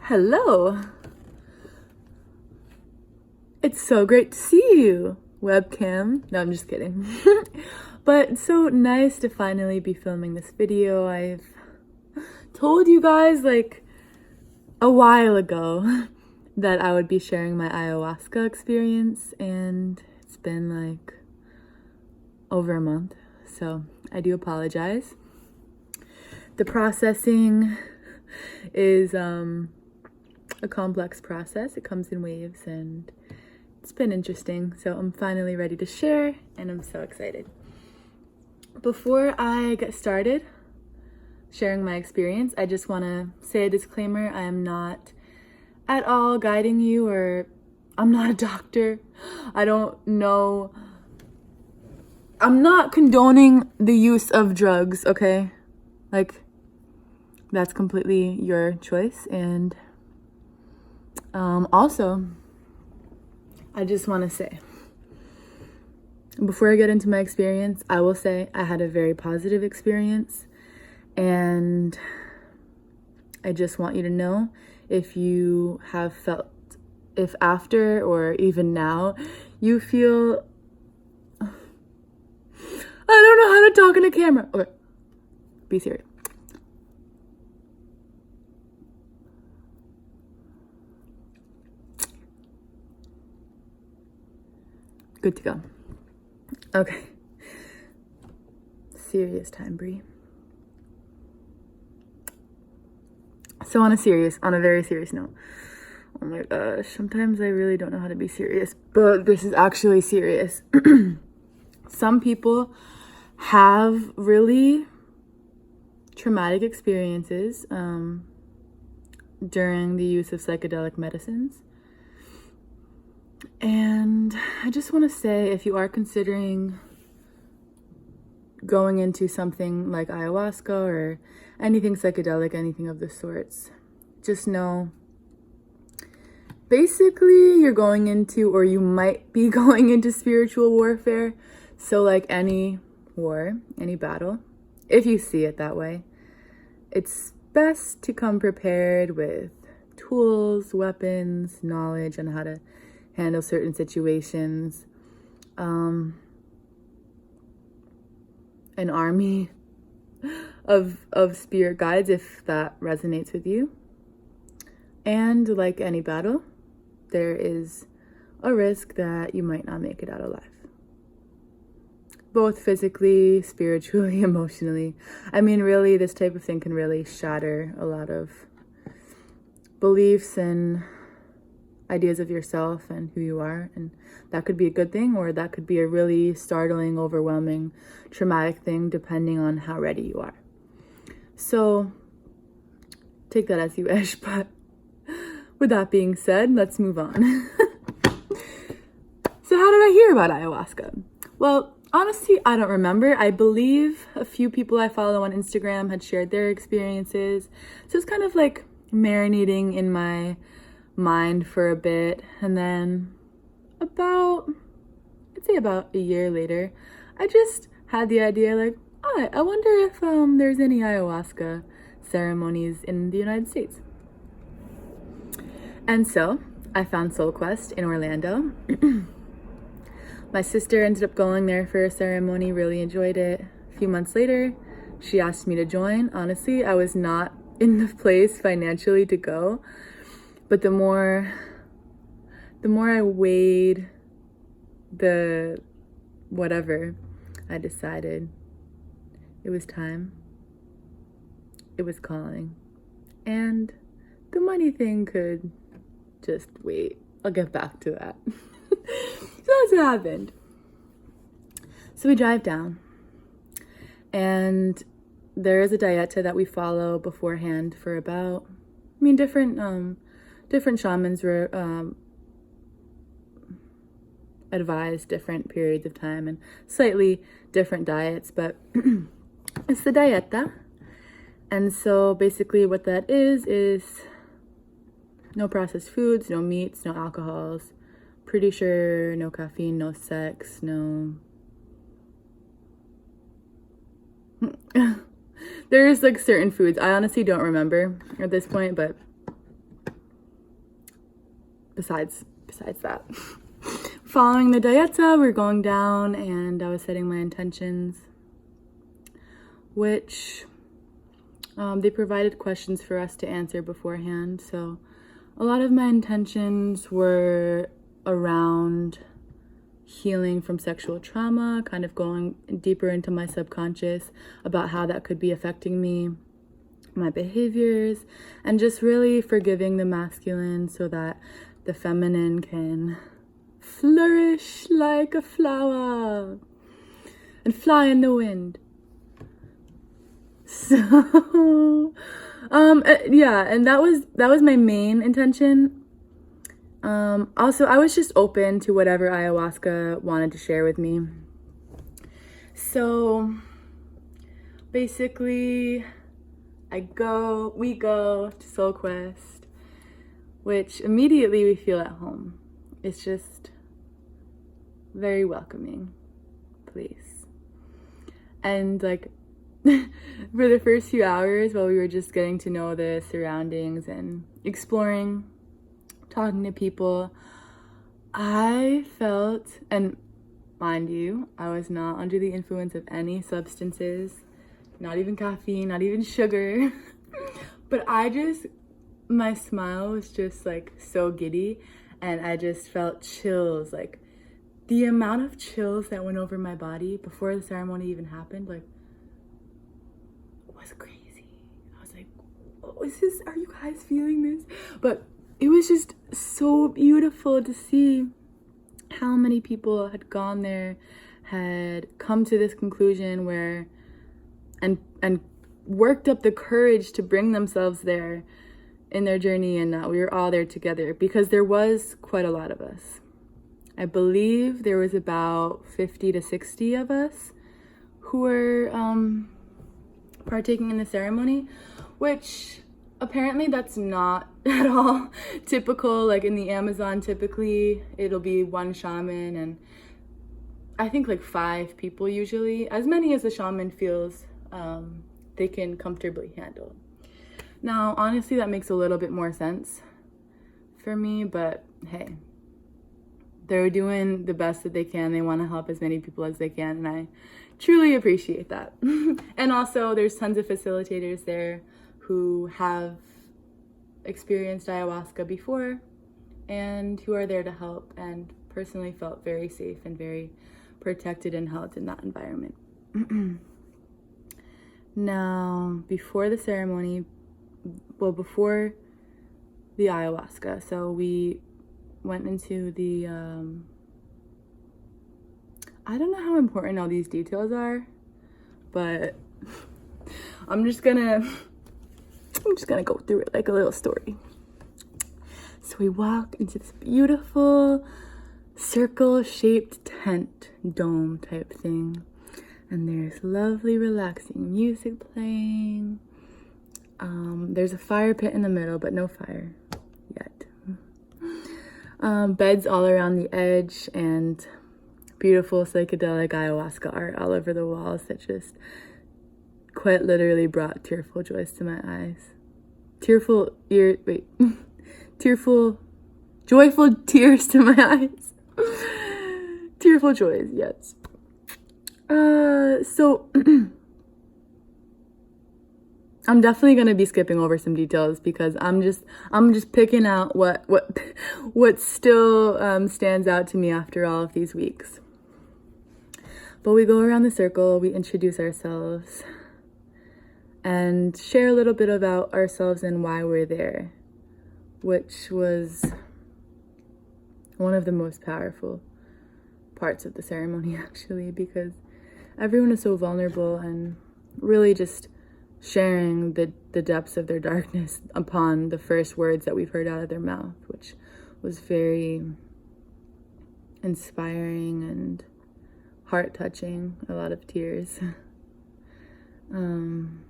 Hello. It's so great to see you, webcam. No, I'm just kidding. But it's so nice to finally be filming this video. I've told you guys like a while ago that I would be sharing my ayahuasca experience, and it's been like over a month, so I do apologize. The processing is a complex process. It comes in waves, and it's been interesting. So I'm finally ready to share, and I'm so excited. Before I get started sharing my experience, I just want to say a disclaimer. I am not at all guiding you, or I'm not a doctor. I don't know. I'm not condoning the use of drugs, okay? Like, that's completely your choice. And also, I just want to say, before I get into my experience, I will say I had a very positive experience. And I just want you to know, if you have felt, if after or even now, you feel, I don't know how to talk in a camera. Okay, be serious. Good to go. Okay. Serious time, Bree. So on a very serious note. Oh my gosh, sometimes I really don't know how to be serious, but this is actually serious. Some people have really traumatic experiences during the use of psychedelic medicines. And I just want to say, if you are considering going into something like ayahuasca or anything psychedelic, anything of the sorts, just know, basically you're going into, or you might be going into, spiritual warfare. So like any war, any battle, if you see it that way, it's best to come prepared with tools, weapons, knowledge on how to handle certain situations, an army of spirit guides, if that resonates with you. And like any battle, there is a risk that you might not make it out alive, both physically, spiritually, emotionally. I mean, really, this type of thing can really shatter a lot of beliefs and ideas of yourself and who you are, and that could be a good thing, or that could be a really startling, overwhelming, traumatic thing, depending on how ready you are. So take that as you wish, but with that being said, let's move on. So how did I hear about ayahuasca? Well, honestly, I don't remember. I believe a few people I follow on Instagram had shared their experiences, so it's kind of like marinating in my mind for a bit. And then about a year later, I just had the idea, like, oh, I wonder if there's any ayahuasca ceremonies in the United States. And so I found Soul Quest in Orlando. My sister ended up going there for a ceremony, really enjoyed it. A few months later, she asked me to join. Honestly, I was not in the place financially to go. But the more I weighed the whatever, I decided it was time. It was calling. And the money thing could just wait. I'll get back to that. So that's what happened. So we drive down, and there is a dieta that we follow beforehand for about, different shamans were advised different periods of time and slightly different diets, but it's the dieta. And so basically what that is no processed foods, no meats, no alcohols, pretty sure no caffeine, no sex, no there's like certain foods I honestly don't remember at this point, but besides that. Following the dieta, we're going down and I was setting my intentions, which they provided questions for us to answer beforehand. So a lot of my intentions were around healing from sexual trauma, kind of going deeper into my subconscious about how that could be affecting me, my behaviors, and just really forgiving the masculine so that the feminine can flourish like a flower and fly in the wind. So yeah, and that was my main intention. Also, I was just open to whatever ayahuasca wanted to share with me. So basically we go to Soul Quest, which immediately we feel at home. It's just very welcoming place. And like for the first few hours while we were just getting to know the surroundings and exploring, talking to people, I felt, and mind you, I was not under the influence of any substances, not even caffeine, not even sugar, but my smile was just like so giddy, and I just felt chills, like the amount of chills that went over my body before the ceremony even happened, like, was crazy. I was like, oh, are you guys feeling this? But it was just so beautiful to see how many people had gone there, had come to this conclusion where, and worked up the courage to bring themselves there in their journey, and that we were all there together, because there was quite a lot of us. I believe there was about 50 to 60 of us who were partaking in the ceremony, which apparently that's not at all typical. Like in the Amazon, typically it'll be one shaman and I think like 5 people usually, as many as the shaman feels they can comfortably handle. Now, honestly, that makes a little bit more sense for me, but hey, they're doing the best that they can. They want to help as many people as they can, and I truly appreciate that. And also, there's tons of facilitators there who have experienced ayahuasca before and who are there to help, and personally felt very safe and very protected and held in that environment. Now, before the ceremony, before the ayahuasca, so we went into the I don't know how important all these details are, but I'm just gonna go through it like a little story. So we walk into this beautiful circle-shaped tent, dome type thing, and there's lovely relaxing music playing. There's a fire pit in the middle, but no fire yet. Beds all around the edge, and beautiful psychedelic ayahuasca art all over the walls that just quite literally brought tearful joys to my eyes. Joyful tears to my eyes. Tearful joys, yes. So I'm definitely gonna be skipping over some details because I'm just picking out what still stands out to me after all of these weeks. But we go around the circle, we introduce ourselves, and share a little bit about ourselves and why we're there, which was one of the most powerful parts of the ceremony, actually, because everyone is so vulnerable and really just sharing the depths of their darkness upon the first words that we've heard out of their mouth, which was very inspiring and heart-touching, a lot of tears. And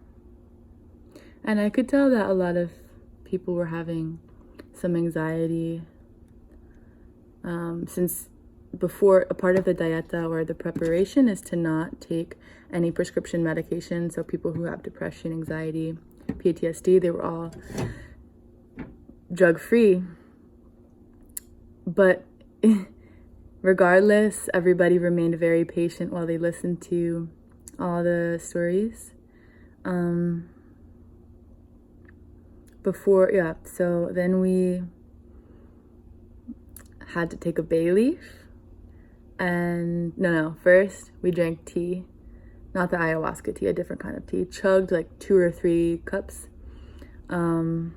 I could tell that a lot of people were having some anxiety, since before, a part of the dieta or the preparation is to not take any prescription medication. So people who have depression, anxiety, PTSD, they were all drug-free. But regardless, everybody remained very patient while they listened to all the stories. So then we had to take a bay leaf, and first we drank tea, not the ayahuasca tea, a different kind of tea, chugged like 2 or 3 cups, and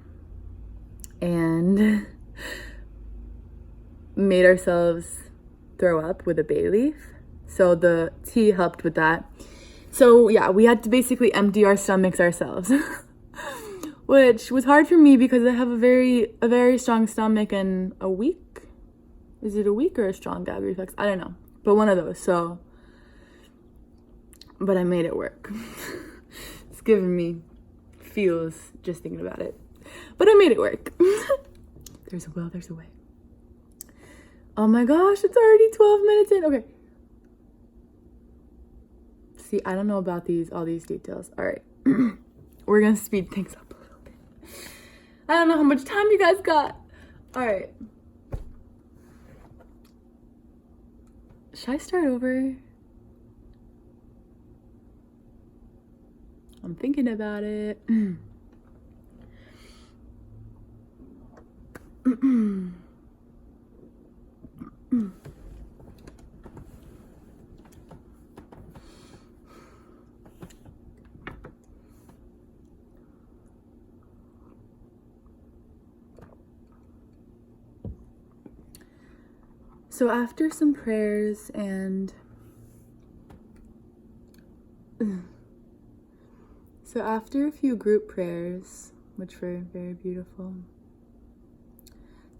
made ourselves throw up with a bay leaf. So the tea helped with that. So yeah, we had to basically empty our stomachs ourselves. Which was hard for me because I have a very strong stomach and a weak, is it a weak or a strong gag reflex? I don't know, but one of those. So, but I made it work. It's giving me feels just thinking about it, but I made it work. There's a will, there's a way. Oh my gosh, it's already 12 minutes in. Okay. See, I don't know about all these details. All right. We're gonna speed things up. I don't know how much time you guys got. All right. Should I start over? I'm thinking about it. So after some prayers and so after a few group prayers, which were very beautiful,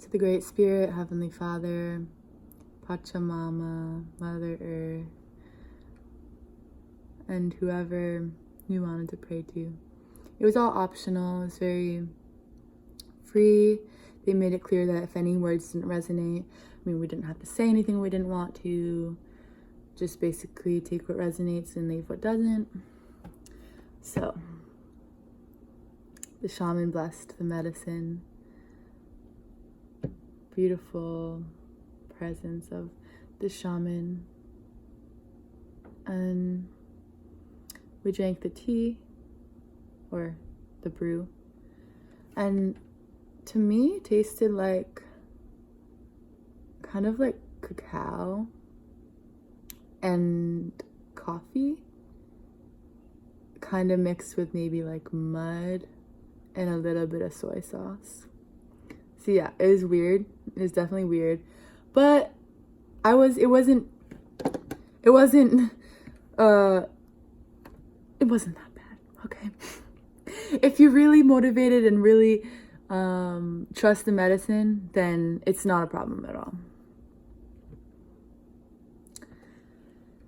to the Great Spirit, Heavenly Father, Pachamama, Mother Earth, and whoever you wanted to pray to. It was all optional. It was very free. They made it clear that if any words didn't resonate, we didn't have to say anything we didn't want to. Just basically take what resonates and leave what doesn't. So, the shaman blessed the medicine. Beautiful presence of the shaman. And we drank the tea, or the brew. And to me, it tasted like kind of like cacao and coffee, kind of mixed with maybe like mud and a little bit of soy sauce. So yeah, it was weird. It was definitely weird, but it wasn't that bad. Okay. If you're really motivated and really trust the medicine, then it's not a problem at all.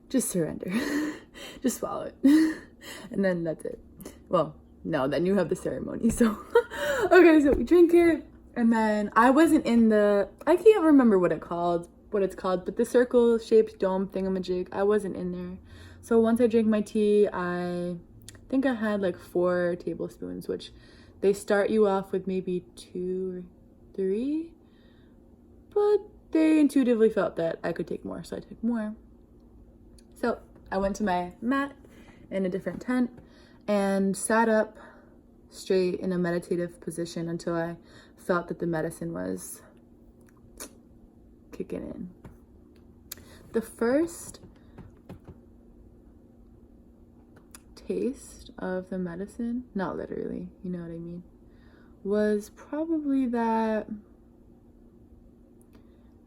Just surrender. Just swallow it. And then that's it. Well, no, then you have the ceremony. So, okay, so we drink it. And then I wasn't in I can't remember what it's called, but the circle-shaped dome thingamajig, I wasn't in there. So once I drank my tea, I think I had like 4 tablespoons, which they start you off with maybe 2 or 3. But they intuitively felt that I could take more, so I took more. So I went to my mat in a different tent and sat up straight in a meditative position until I felt that the medicine was kicking in. The first taste of the medicine, not literally, you know what I mean, was probably that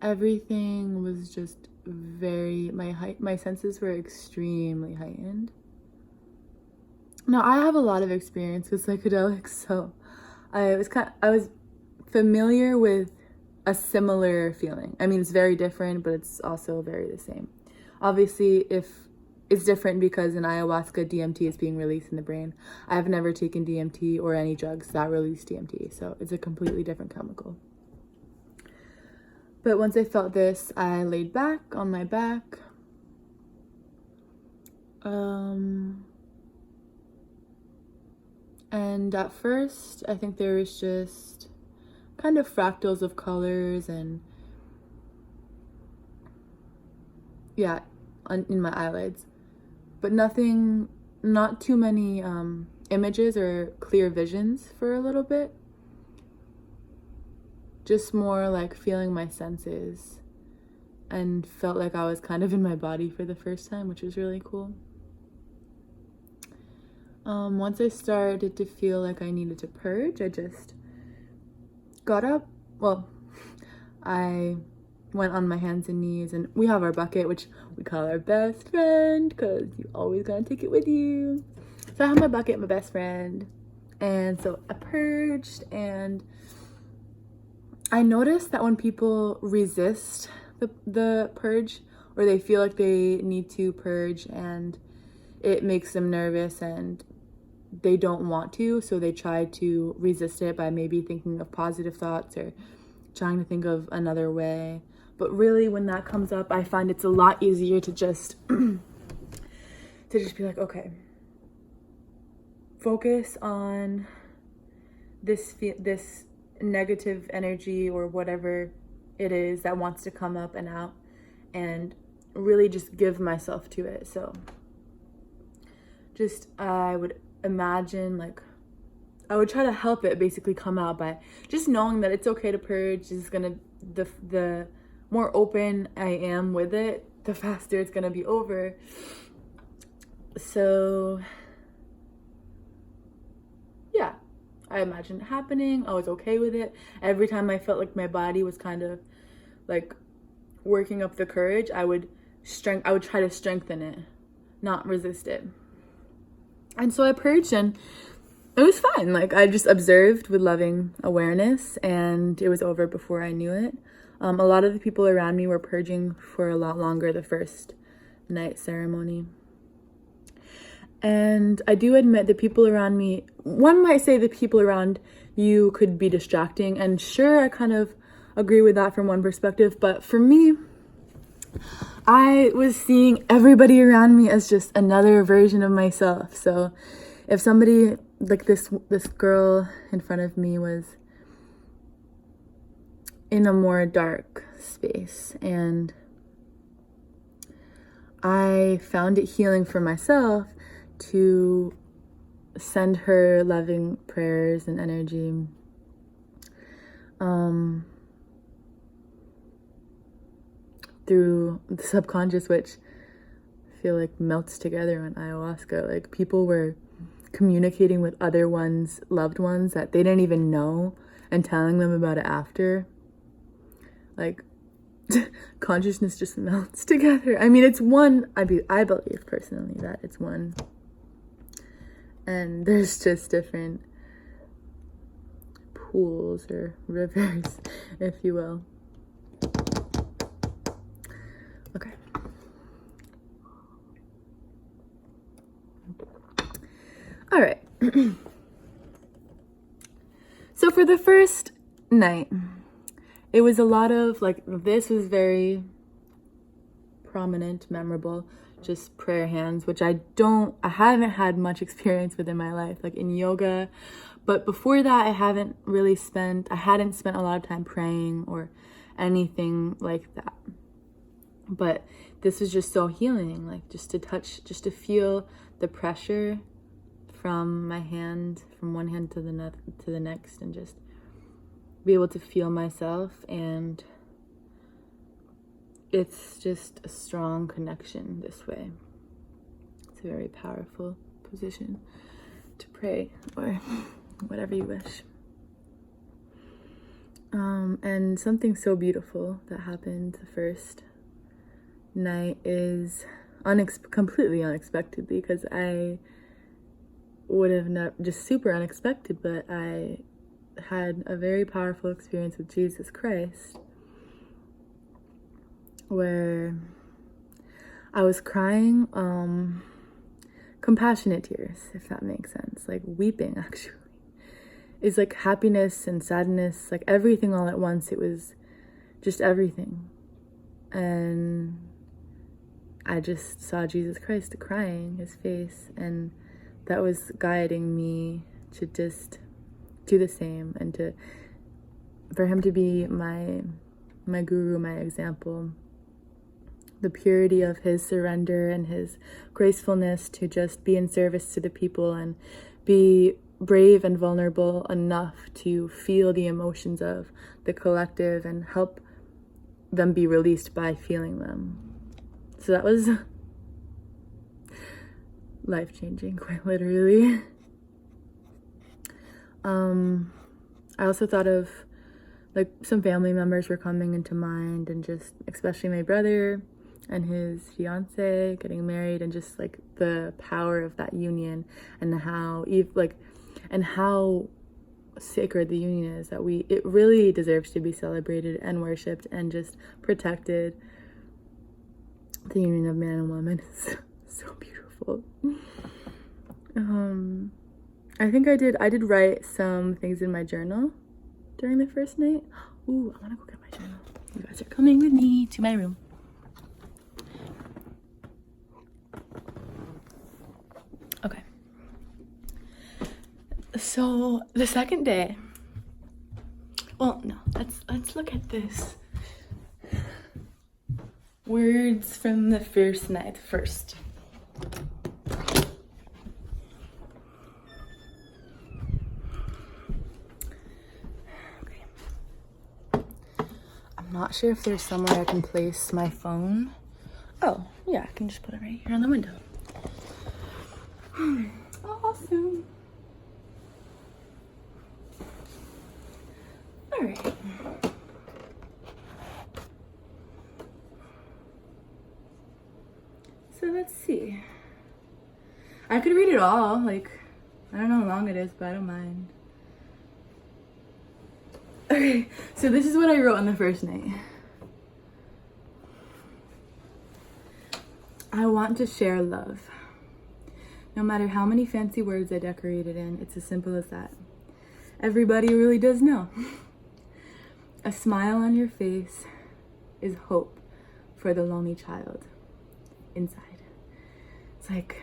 everything was just my senses were extremely heightened. Now, I have a lot of experience with psychedelics, so I was familiar with a similar feeling. I mean, it's very different, but it's also very the same. Obviously, if it's different because in ayahuasca, DMT is being released in the brain. I've never taken DMT or any drugs that release DMT, so it's a completely different chemical. But once I felt this, I laid back on my back. And at first, I think there was just kind of fractals of colors and yeah, in my eyelids, but nothing, not too many images or clear visions for a little bit. Just more like feeling my senses, and felt like I was kind of in my body for the first time, which was really cool. Once I started to feel like I needed to purge, I just got up. Well, I went on my hands and knees, and we have our bucket, which we call our best friend, because you always gotta take it with you. So I have my bucket, my best friend, and so I purged, and I noticed that when people resist the purge, or they feel like they need to purge and it makes them nervous and they don't want to, so they try to resist it by maybe thinking of positive thoughts or trying to think of another way. But really, when that comes up, I find it's a lot easier to just be like, okay, focus on this negative energy or whatever it is that wants to come up and out, and really just give myself to it. So just, I would imagine, like, I would try to help it basically come out by just knowing that it's okay to purge. Is gonna, the more open I am with it, the faster it's gonna be over. So yeah, I imagined it happening. I was okay with it. Every time I felt like my body was kind of like working up the courage, I would try to strengthen it, not resist it. And so I purged, and it was fine. Like, I just observed with loving awareness, and it was over before I knew it. A lot of the people around me were purging for a lot longer the first night ceremony. And I do admit the people around me, one might say the people around you could be distracting, and sure, I kind of agree with that from one perspective, but for me, I was seeing everybody around me as just another version of myself. So if somebody, like this girl in front of me, was in a more dark space, and I found it healing for myself to send her loving prayers and energy, through the subconscious, which I feel like melts together on ayahuasca. Like, people were communicating with other loved ones that they didn't even know, and telling them about it after. Like, consciousness just melts together. I mean, it's one. I believe personally that it's one, and there's just different pools or rivers, if you will. Okay. All right. So for the first night, it was a lot of, like, this was very prominent, memorable, just prayer hands, which I haven't had much experience with in my life, like in yoga. But before that, I hadn't spent a lot of time praying or anything like that. But this was just so healing, like, just to touch, just to feel the pressure from my hand, from one hand to the next, and just be able to feel myself. And it's just a strong connection this way. It's a very powerful position to pray, or whatever you wish. And something so beautiful that happened the first night is completely unexpectedly, because I would have not, just super unexpected, but I had a very powerful experience with Jesus Christ, where I was crying compassionate tears, if that makes sense, like weeping. Actually, it's like happiness and sadness, like everything all at once. It was just everything. And I just saw Jesus Christ crying, his face, and that was guiding me to just do the same, and for him to be my guru, my example, the purity of his surrender and his gracefulness to just be in service to the people and be brave and vulnerable enough to feel the emotions of the collective and help them be released by feeling them. So that was life-changing, quite literally. I also thought of, like, some family members were coming into mind, and just especially my brother and his fiance getting married, and just like the power of that union, and how sacred the union is, that it really deserves to be celebrated and worshipped and just protected. The union of man and woman is so beautiful. I think I did write some things in my journal during the first night. Ooh, I want to go get my journal. You guys are coming with me to my room. Okay. So the second day, well, no, let's look at this. Words from the first night first. Okay. I'm not sure if there's somewhere I can place my phone. Oh, yeah, I can just put it right here on the window. Awesome. All right. So let's see. I could read it all. Like, I don't know how long it is, but I don't mind. Okay, so this is what I wrote on the first night. I want to share love. No matter how many fancy words I decorate it in, it's as simple as that. Everybody really does know. A smile on your face is hope for the lonely child inside. It's like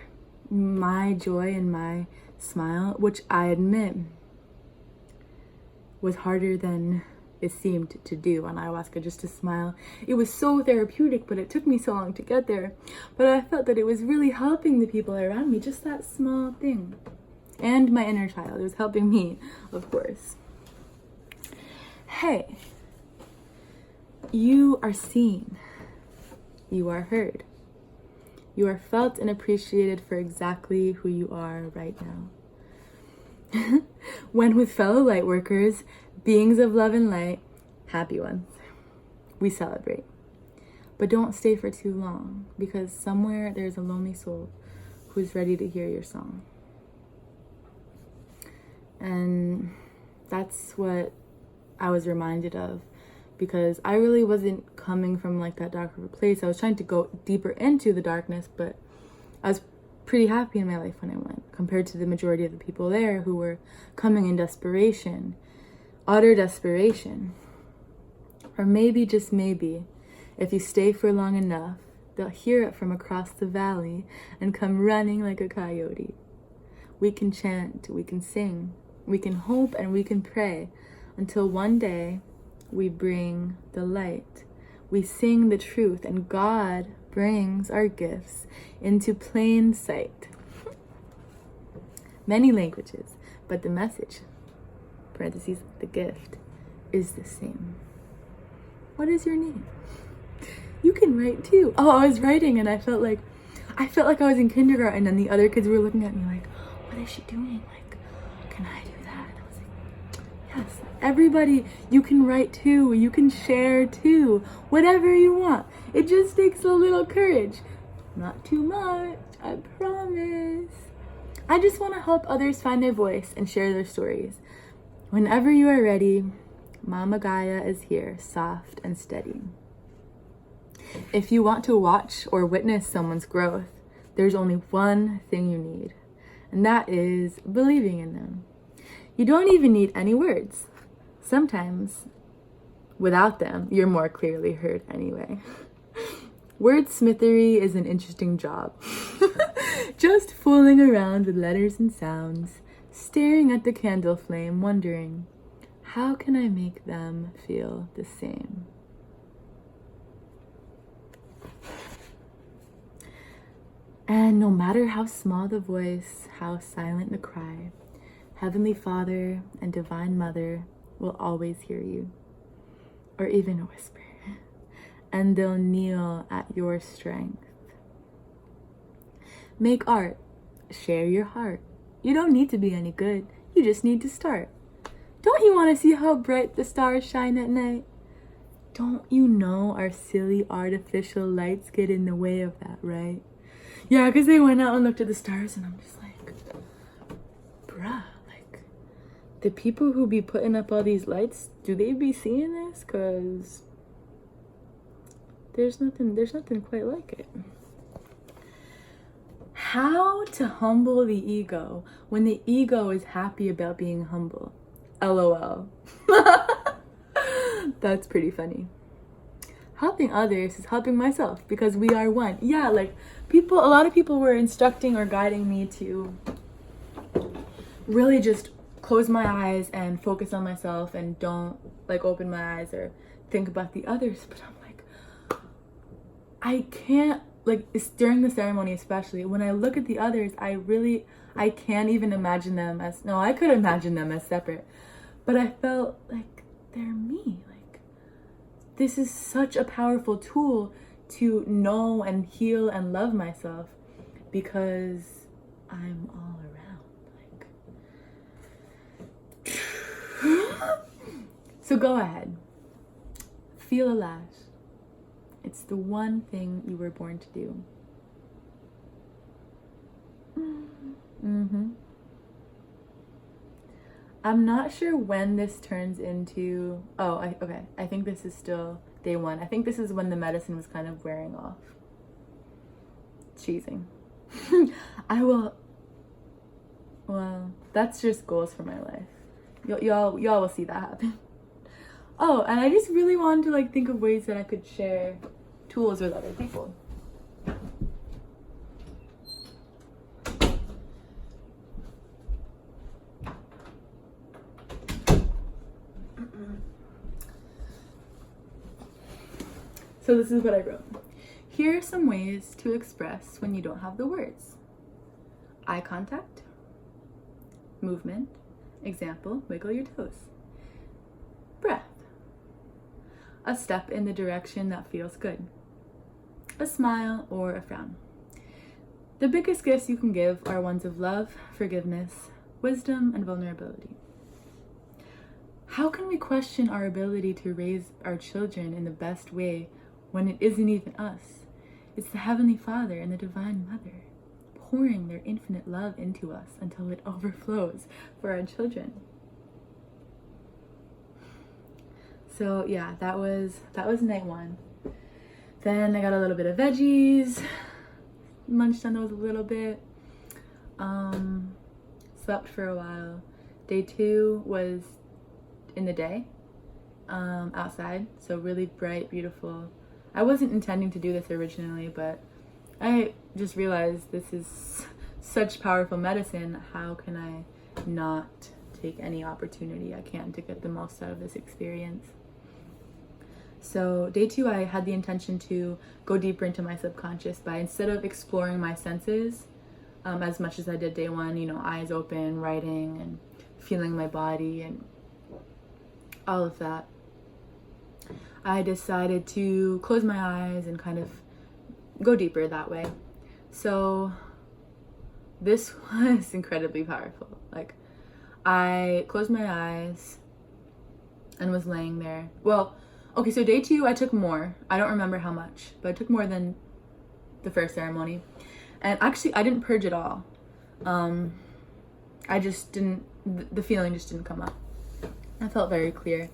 my joy and my smile, which I admit was harder than it seemed to do on ayahuasca, just to smile. It was so therapeutic, but it took me so long to get there. But I felt that it was really helping the people around me, just that small thing. And my inner child, it was helping me, of course. Hey, you are seen. You are heard. You are felt and appreciated for exactly who you are right now. When with fellow light workers, beings of love and light, happy ones, we celebrate. But don't stay for too long, because somewhere there's a lonely soul who's ready to hear your song. And that's what I was reminded of, because I really wasn't coming from like that darker place. I was trying to go deeper into the darkness, but I was pretty happy in my life when I went, compared to the majority of the people there who were coming in desperation, utter desperation. Or maybe, just maybe, if you stay for long enough, they'll hear it from across the valley and come running like a coyote. We can chant, we can sing, we can hope, and we can pray until one day we bring the light. We sing the truth, and God brings our gifts into plain sight. Many languages, but the message, parentheses, the gift, is the same. What is your name? You can write too. Oh, I was writing and I felt like I was in kindergarten, and the other kids were looking at me like, what is she doing? Like, can I do that? And I was like, yes, everybody, you can write too. You can share too. Whatever you want. It just takes a little courage. Not too much, I promise. I just want to help others find their voice and share their stories. Whenever you are ready, Mama Gaia is here, soft and steady. If you want to watch or witness someone's growth, there's only one thing you need, and that is believing in them. You don't even need any words. Sometimes, without them, you're more clearly heard anyway. Wordsmithery is an interesting job. Just fooling around with letters and sounds, staring at the candle flame, wondering, how can I make them feel the same? And no matter how small the voice, how silent the cry, Heavenly Father and Divine Mother will always hear you, or even a whisper, and they'll kneel at your strength. Make art, share your heart. You don't need to be any good, you just need to start. Don't you want to see how bright the stars shine at night? Don't you know our silly artificial lights get in the way of that, right? Yeah, because they went out and looked at the stars, and I'm just like, bruh, like, the people who be putting up all these lights, do they be seeing this? Because there's nothing quite like it. How to humble the ego when the ego is happy about being humble. LOL. That's pretty funny. Helping others is helping myself because we are one. Yeah, like a lot of people were instructing or guiding me to really just close my eyes and focus on myself and don't like open my eyes or think about the others. But I'm like, I can't, like it's during the ceremony especially, when I look at the others, I can't even imagine them as, no, I could imagine them as separate. But I felt like they're me. Like, this is such a powerful tool to know and heal and love myself because I'm all around. Like, so go ahead. Feel a lash. It's the one thing you were born to do. I'm not sure when this turns into, okay, I think this is still day one. I think this is when the medicine was kind of wearing off. Cheesing. Well, that's just goals for my life. Y'all will see that happen. Oh, and I just really wanted to like think of ways that I could share tools with other people. So this is what I wrote. Here are some ways to express when you don't have the words. Eye contact, movement, example, wiggle your toes. Breath, a step in the direction that feels good. A smile or a frown. The biggest gifts you can give are ones of love, forgiveness, wisdom, and vulnerability. How can we question our ability to raise our children in the best way when it isn't even us? It's the Heavenly Father and the Divine Mother pouring their infinite love into us until it overflows for our children. So yeah, that was night one. Then I got a little bit of veggies, munched on those a little bit, slept for a while. Day two was in the day, outside, so really bright, beautiful. I wasn't intending to do this originally, but I just realized this is such powerful medicine. How can I not take any opportunity I can to get the most out of this experience? So day two, I had the intention to go deeper into my subconscious by, instead of exploring my senses as much as I did day one, eyes open, writing and feeling my body and all of that, I decided to close my eyes and kind of go deeper that way. So this was incredibly powerful. Like, I closed my eyes and was laying there. Well, okay, so day two, I took more. I don't remember how much, but I took more than the first ceremony. And actually, I didn't purge at all. I just didn't, the feeling just didn't come up. I felt very clear.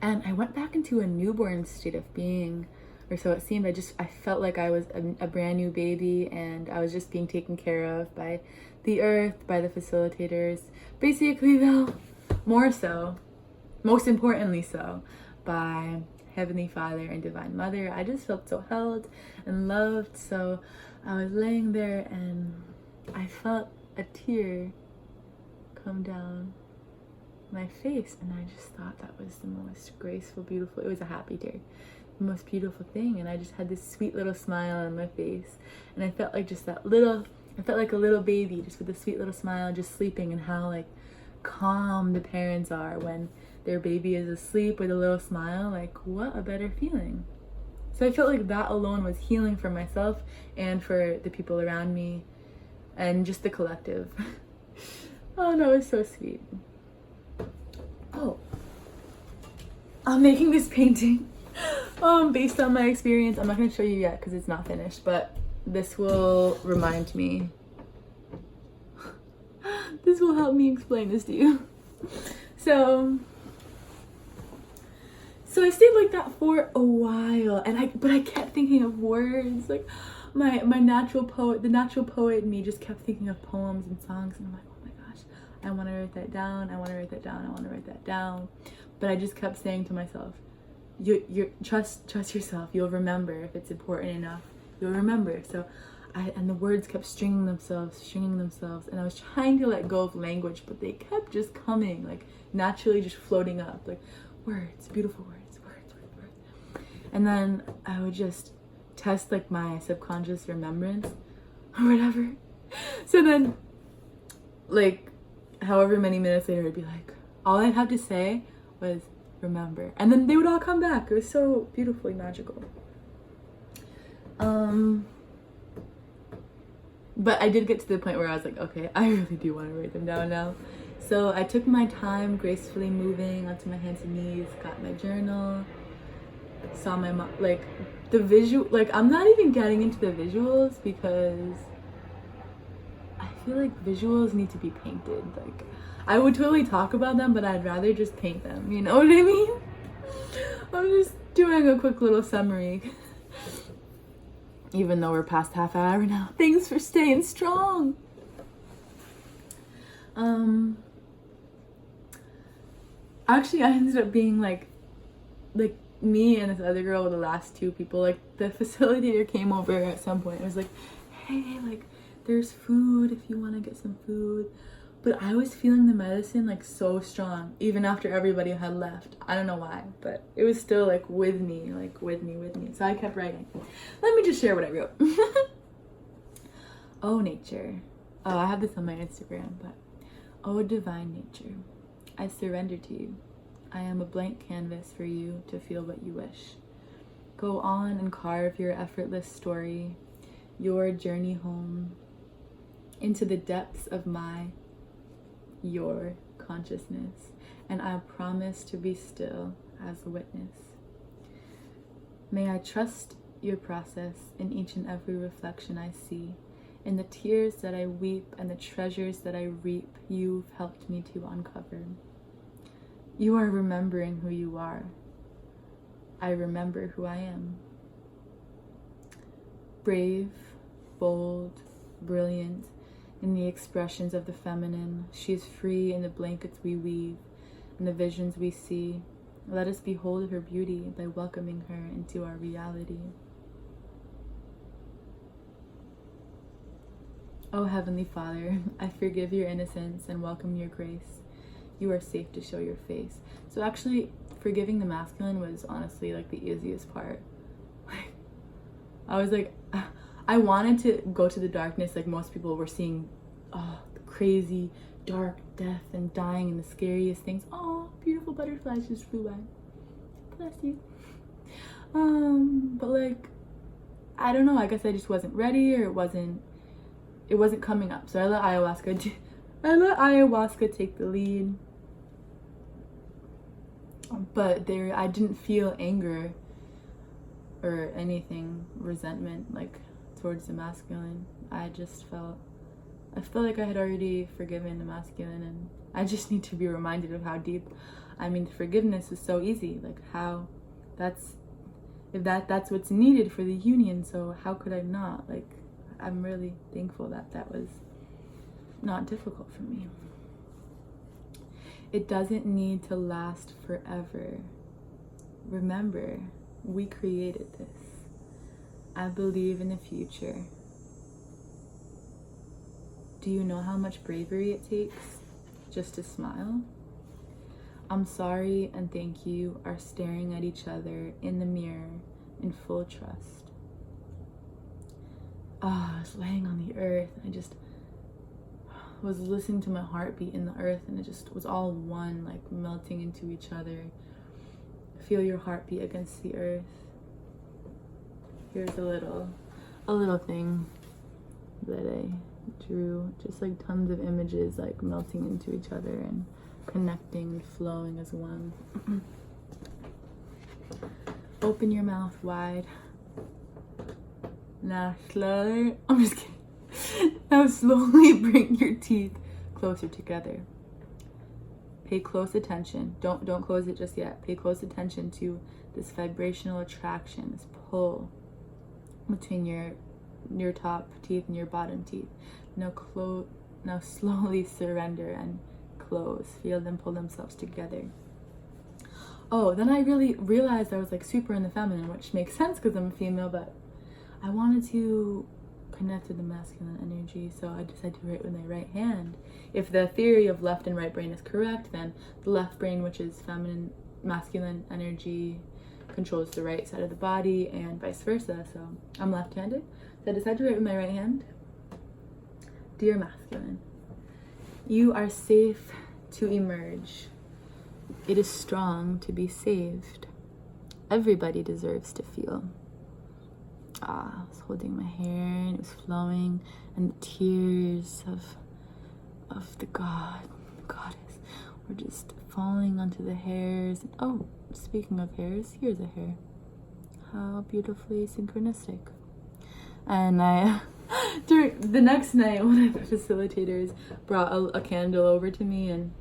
And I went back into a newborn state of being, or so it seemed. I felt like I was a brand new baby, and I was just being taken care of by the earth, by the facilitators. Basically, though, more so, most importantly so, by Heavenly Father and Divine Mother. I just felt so held and loved. So I was laying there and I felt a tear come down my face, and I just thought that was the most graceful, beautiful, it was a happy tear, the most beautiful thing. And I just had this sweet little smile on my face, and I felt like just that little, I felt like a little baby just with a sweet little smile, just sleeping, and how like calm the parents are when their baby is asleep with a little smile. Like, what a better feeling. So I felt like that alone was healing for myself and for the people around me and just the collective. Oh, that was so sweet. Oh, I'm making this painting based on my experience. I'm not going to show you yet because it's not finished, but this will remind me. This will help me explain this to you. So I stayed like that for a while, and I kept thinking of words. Like my natural poet, the natural poet in me just kept thinking of poems and songs, and I'm like, oh my gosh, I want to write that down. I want to write that down. I want to write that down. But I just kept saying to myself, you trust yourself. You'll remember if it's important enough. You'll remember. So and the words kept stringing themselves, and I was trying to let go of language, but they kept just coming, like naturally just floating up, like words, beautiful words. And then I would just test like my subconscious remembrance or whatever. So then, like, however many minutes later, it'd be like, all I'd have to say was remember. And then they would all come back. It was so beautifully magical. But I did get to the point where I was like, okay, I really do want to write them down now. So I took my time, gracefully moving onto my hands and knees, got my journal, saw my mom, like the visual, like I'm not even getting into the visuals because I feel like visuals need to be painted. Like I would totally talk about them, but I'd rather just paint them, you know what I mean? I'm just doing a quick little summary. Even though we're past half an hour now. Thanks for staying strong. Actually, I ended up being like me and this other girl were the last two people. Like the facilitator came over at some point. It was like, hey, like there's food if you want to get some food. But I was feeling the medicine like so strong, even after everybody had left. I don't know why, but it was still like with me. So I kept writing. Let me just share what I wrote. Oh, nature. Oh, I have this on my Instagram, but oh, divine nature, I surrender to you. I am a blank canvas for you to feel what you wish. Go on and carve your effortless story, your journey home into the depths of your consciousness, and I promise to be still as a witness. May I trust your process in each and every reflection I see, in the tears that I weep and the treasures that I reap. You've helped me to uncover. You are remembering who you are. I remember who I am. Brave, bold, brilliant, in the expressions of the feminine. She is free in the blankets we weave, in the visions we see. Let us behold her beauty by welcoming her into our reality. Oh, Heavenly Father, I forgive your innocence and welcome your grace. You are safe to show your face. So actually, forgiving the masculine was honestly like the easiest part. I was like, I wanted to go to the darkness like most people were seeing, the crazy, dark death and dying and the scariest things. Oh, beautiful butterflies just flew by. Bless you. But like, I don't know, I guess I just wasn't ready, or it wasn't coming up. So I let ayahuasca take the lead. But I didn't feel anger or anything, resentment like towards the masculine. I felt like I had already forgiven the masculine, and I just need to be reminded of how deep. I mean, forgiveness is so easy. Like that's what's needed for the union. So how could I not? Like, I'm really thankful that was not difficult for me. It doesn't need to last forever. Remember, we created this. I believe in the future. Do you know how much bravery it takes just to smile? I'm sorry and thank you are staring at each other in the mirror in full trust. I was laying on the earth and I just was listening to my heartbeat in the earth, and it just was all one, like melting into each other. Feel your heartbeat against the earth. Here's a little thing that I drew, just like tons of images like melting into each other and connecting and flowing as one. Open your mouth wide. Now slowly, I'm just kidding. Now slowly bring your teeth closer together. Pay close attention. Don't close it just yet. Pay close attention to this vibrational attraction, this pull between your top teeth and your bottom teeth. Now slowly surrender and close. Feel them pull themselves together. Oh, then I really realized I was like super in the feminine, which makes sense because I'm a female, but I wanted to connect with the masculine energy, so I decided to write with my right hand. If the theory of left and right brain is correct, then the left brain, which is feminine, masculine energy, controls the right side of the body and vice versa. So I'm left-handed, so I decided to write with my right hand. Dear masculine, you are safe to emerge. It is strong to be saved. Everybody deserves to feel. I was holding my hair and it was flowing, and the tears of the goddess were just falling onto the hairs. Oh, speaking of hairs, here's a hair. How beautifully synchronistic. And during the next night, one of the facilitators brought a candle over to me, and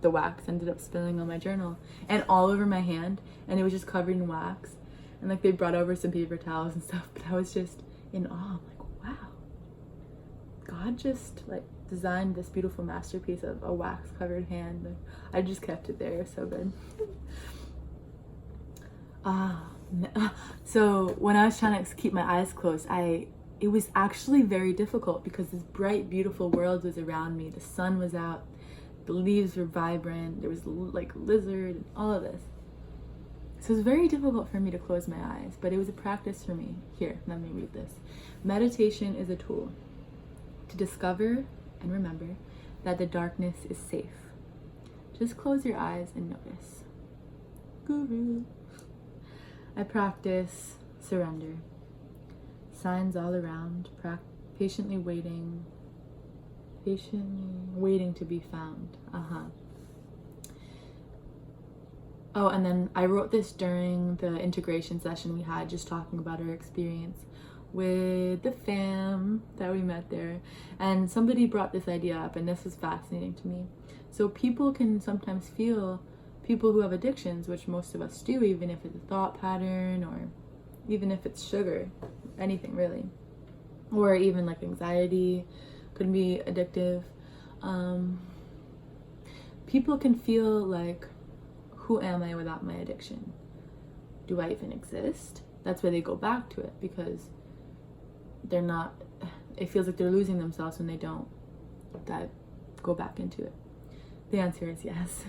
the wax ended up spilling on my journal and all over my hand, and it was just covered in wax. And like they brought over some paper towels and stuff, but I was just in awe. I'm like, wow, God just like designed this beautiful masterpiece of a wax covered hand. Like, I just kept it there. It was so good. So when I was trying to keep my eyes closed, it was actually very difficult because this bright, beautiful world was around me. The sun was out, the leaves were vibrant, there was like lizard and all of this. So it was very difficult for me to close my eyes, but it was a practice for me. Here, let me read this. Meditation is a tool to discover and remember that the darkness is safe. Just close your eyes and notice. Guru. I practice surrender. Signs all around, patiently waiting to be found. Oh, and then I wrote this during the integration session we had, just talking about our experience with the fam that we met there. And somebody brought this idea up, and this was fascinating to me. So people can sometimes feel, people who have addictions, which most of us do, even if it's a thought pattern or even if it's sugar, anything really, or even like anxiety could be addictive. People can feel like, who am I without my addiction? Do I even exist? That's where they go back to it, because they're not, it feels like they're losing themselves when they don't go back into it. The answer is yes.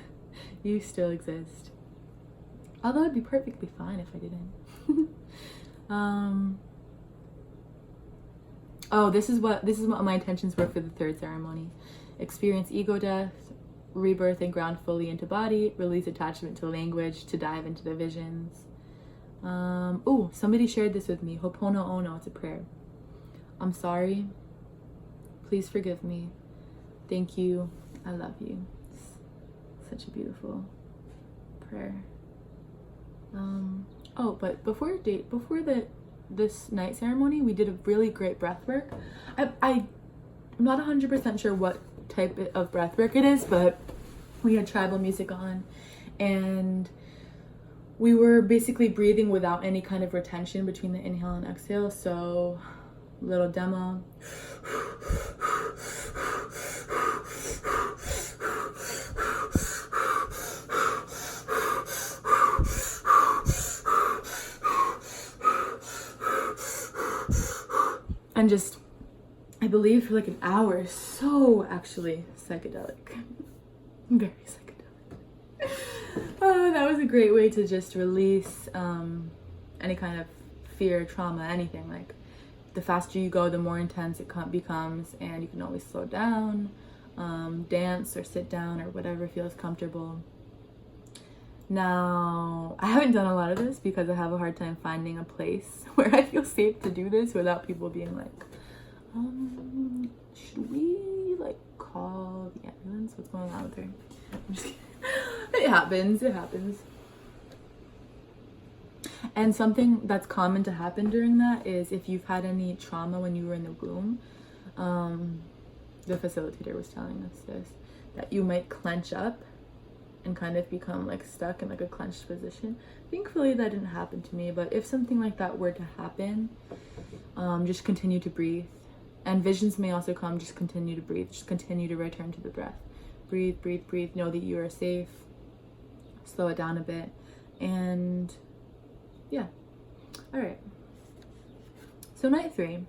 You still exist. Although it'd be perfectly fine if I didn't. Oh, this is what my intentions were for the third ceremony. Experience ego death, rebirth and ground fully into body, release attachment to language, to dive into the visions. Oh, somebody shared this with me. Ho'oponopono, it's a prayer. I'm sorry. Please forgive me. Thank you. I love you. It's such a beautiful prayer. Oh, but before this night ceremony, we did a really great breath work. I'm not 100% sure what type of breath work it is, but we had tribal music on, and we were basically breathing without any kind of retention between the inhale and exhale. So, little demo. And just, I believe for like an hour. So actually psychedelic. Very psychedelic. that was a great way to just release any kind of fear, trauma, anything. Like, the faster you go, the more intense it becomes, and you can always slow down, dance or sit down or whatever feels comfortable. Now, I haven't done a lot of this because I have a hard time finding a place where I feel safe to do this without people being like, should we like call the ambulance? What's going on with her? I'm just kidding. It happens. And something that's common to happen during that is if you've had any trauma when you were in the womb, the facilitator was telling us this, that you might clench up and kind of become like stuck in like a clenched position. Thankfully that didn't happen to me, but if something like that were to happen, just continue to breathe. And visions may also come, just continue to breathe, just continue to return to the breath. Breathe, breathe, breathe, know that you are safe, slow it down a bit, and yeah. All right, so night 3,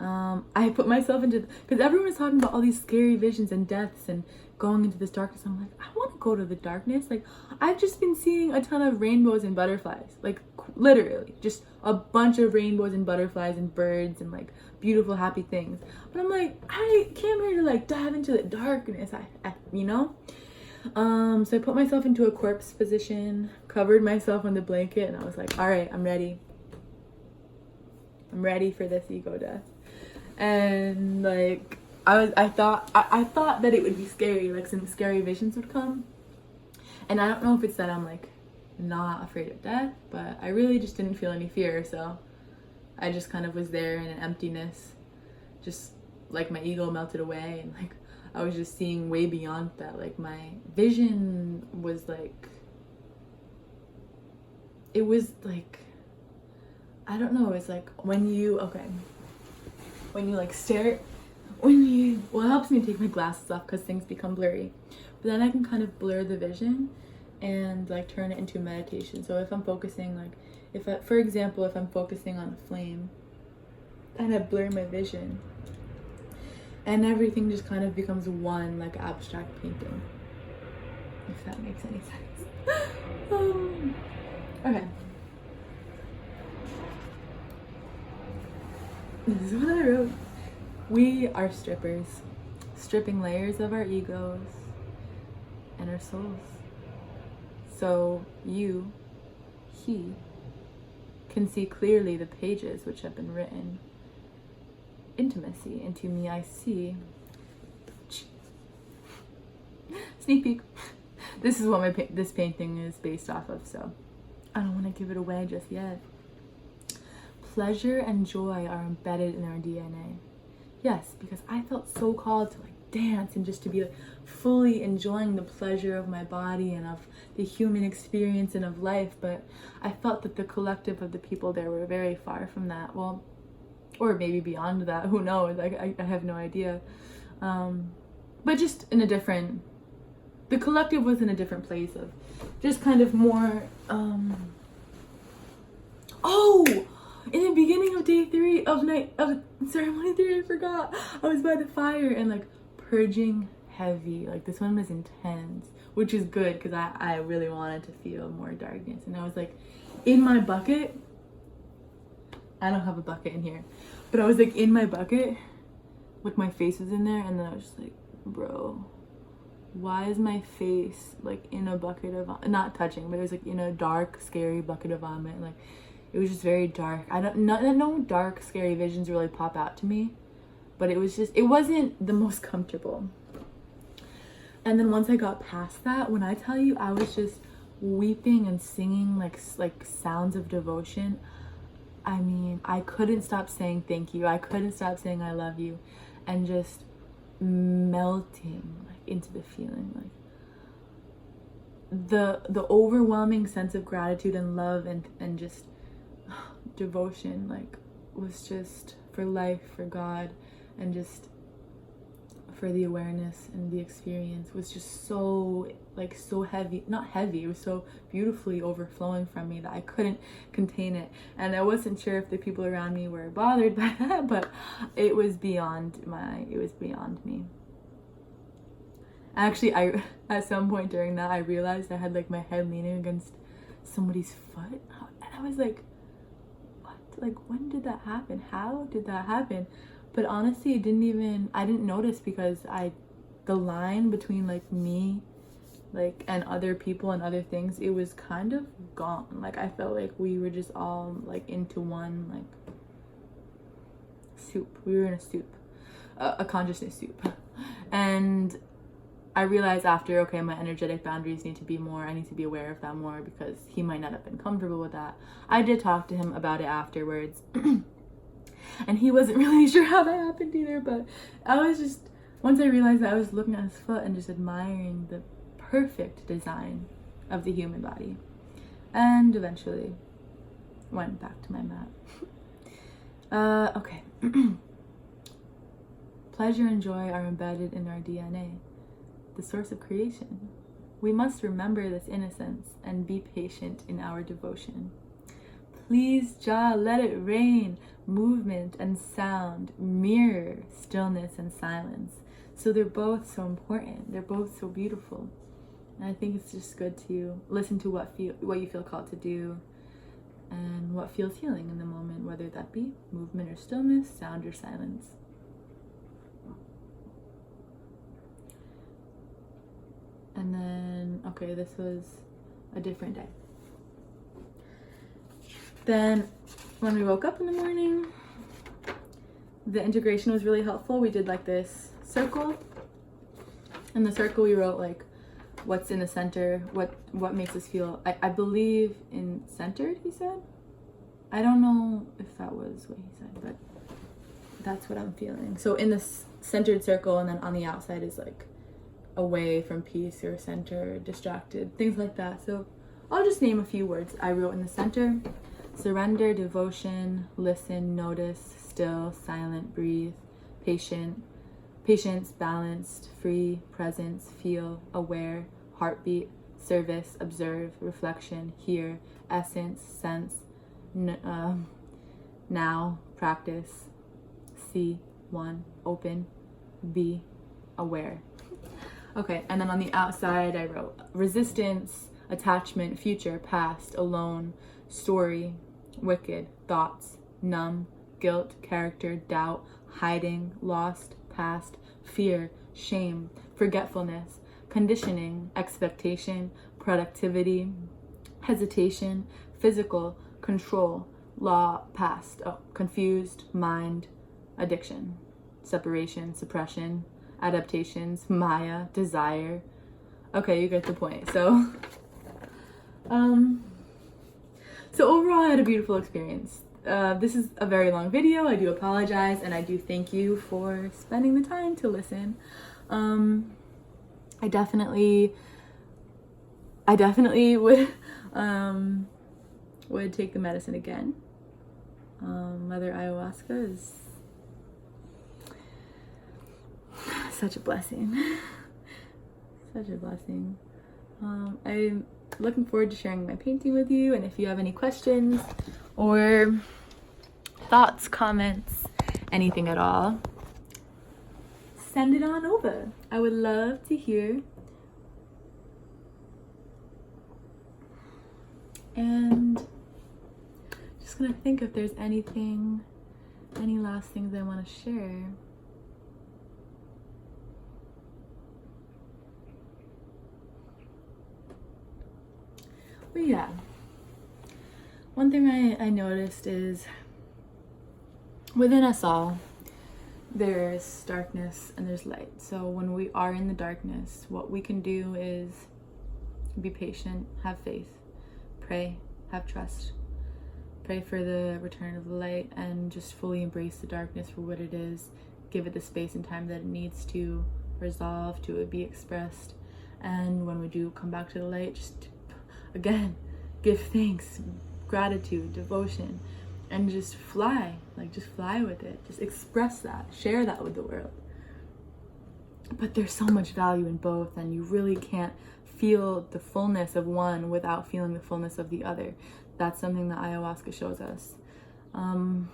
I put myself into, because everyone was talking about all these scary visions and deaths and going into this darkness. I'm like, I want to go to the darkness. Like, I've just been seeing a ton of rainbows and butterflies, like literally just a bunch of rainbows and butterflies and birds and like beautiful happy things. But I'm like, I came here to like dive into the darkness, you know. So I put myself into a corpse position, covered myself in the blanket, and I was like, all right, I'm ready for this ego death. And like I thought that it would be scary, like some scary visions would come. And I don't know if it's that I'm like not afraid of death, but I really just didn't feel any fear. So I just kind of was there in an emptiness, just like my ego melted away, and like I was just seeing way beyond that. Like my vision was like, it was like, I don't know, it's like when you like stare, well, it helps me take my glasses off because things become blurry, but then I can kind of blur the vision and like turn it into meditation. So if I'm focusing, like for example, if I'm focusing on a flame and I blur my vision, and everything just kind of becomes one, like abstract painting, if that makes any sense. Okay. This is what I wrote. We are strippers, stripping layers of our egos and our souls. So he can see clearly the pages which have been written. Intimacy, into me I see. Sneak peek. This is what this painting is based off of, so I don't want to give it away just yet. Pleasure and joy are embedded in our DNA. Yes, because I felt so called to like dance and just to be like fully enjoying the pleasure of my body and of the human experience and of life, but I felt that the collective of the people there were very far from that. Well, or maybe beyond that, who knows? I have no idea. But just in a different, the collective was in a different place of just kind of more, in the beginning of day 3 of ceremony 3, I forgot. I was by the fire and like purging heavy. Like this one was intense, which is good because I really wanted to feel more darkness. And I was like in my bucket. I don't have a bucket in here, but I was like in my bucket, like my face was in there, and then I was just like, bro, why is my face like in a bucket of, not touching, but it was like in a dark, scary bucket of vomit. Like it was just very dark. No dark, scary visions really pop out to me, but it wasn't the most comfortable. And then once I got past that, when I tell you I was just weeping and singing like sounds of devotion, I mean, I couldn't stop saying thank you. I couldn't stop saying I love you, and just melting like into the feeling, like the overwhelming sense of gratitude and love and just devotion, like was just for life, for God, and just for the awareness and the experience was just so heavy, not heavy, it was so beautifully overflowing from me that I couldn't contain it. And I wasn't sure if the people around me were bothered by that, but it was beyond me. Actually, I at some point during that, I realized I had like my head leaning against somebody's foot, and I was like, what? Like, when did that happen? How did that happen? But honestly, I didn't notice, because the line between like me, like, and other people and other things, it was kind of gone. Like, I felt like we were just all like into one, like, soup. We were in a soup, a consciousness soup. And I realized after, okay, my energetic boundaries need to be more, I need to be aware of that more, because he might not have been comfortable with that. I did talk to him about it afterwards. And he wasn't really sure how that happened either, but once I realized that, I was looking at his foot and just admiring the perfect design of the human body. And eventually went back to my mat. Okay. Pleasure and joy are embedded in our DNA, the source of creation. We must remember this innocence and be patient in our devotion. Please, Jah, let it rain. Movement and sound mirror stillness and silence. So they're both so important. They're both so beautiful. And I think it's just good to listen to what you feel called to do, and what feels healing in the moment, whether that be movement or stillness, sound or silence. And then, okay, this was a different day. Then when we woke up in the morning, the integration was really helpful. We did like this circle. In the circle we wrote like what's in the center, what makes us feel, I believe in centered, he said. I don't know if that was what he said, but that's what I'm feeling. So in the centered circle, and then on the outside is like away from peace or center, distracted, things like that. So I'll just name a few words I wrote in the center: surrender, devotion, listen, notice, still, silent, breathe, patience, balanced, free, presence, feel, aware, heartbeat, service, observe, reflection, hear, essence, sense, now, practice, see, one, open, be, aware. Okay, and then on the outside I wrote resistance, attachment, future, past, alone, story, wicked, thoughts, numb, guilt, character, doubt, hiding, lost, past, fear, shame, forgetfulness, conditioning, expectation, productivity, hesitation, physical, control, law, past, confused, mind, addiction, separation, suppression, adaptations, Maya, desire. Okay, you get the point. So overall, I had a beautiful experience. This is a very long video. I do apologize, and I do thank you for spending the time to listen. I definitely would take the medicine again. Mother Ayahuasca is such a blessing. Such a blessing. I'm looking forward to sharing my painting with you, and if you have any questions or thoughts, comments, anything at all, send it on over. I would love to hear. And just gonna think if there's any last things I want to share. But yeah, one thing I noticed is within us all, there's darkness and there's light. So when we are in the darkness, what we can do is be patient, have faith, pray, have trust, pray for the return of the light, and just fully embrace the darkness for what it is. Give it the space and time that it needs to resolve, to be expressed. And when we do come back to the light, just again, give thanks, gratitude, devotion, and just fly with it. Just express that, share that with the world. But there's so much value in both, and you really can't feel the fullness of one without feeling the fullness of the other. That's something that ayahuasca shows us. I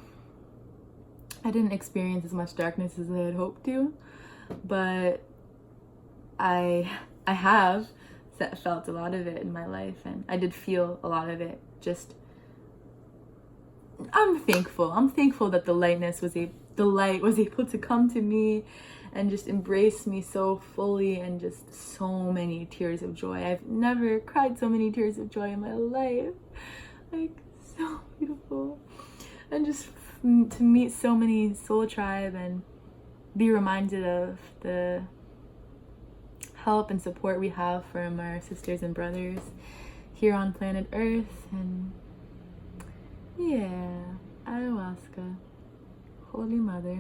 didn't experience as much darkness as I had hoped to, but I have felt a lot of it in my life, and I did feel a lot of it. Just, I'm thankful. I'm thankful that the light was able to come to me and just embrace me so fully, and just so many tears of joy. I've never cried so many tears of joy in my life. Like, so beautiful. And just to meet so many soul tribe and be reminded of the help and support we have from our sisters and brothers here on planet Earth. And yeah, ayahuasca, Holy Mother.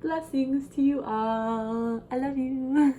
Blessings to you all. I love you.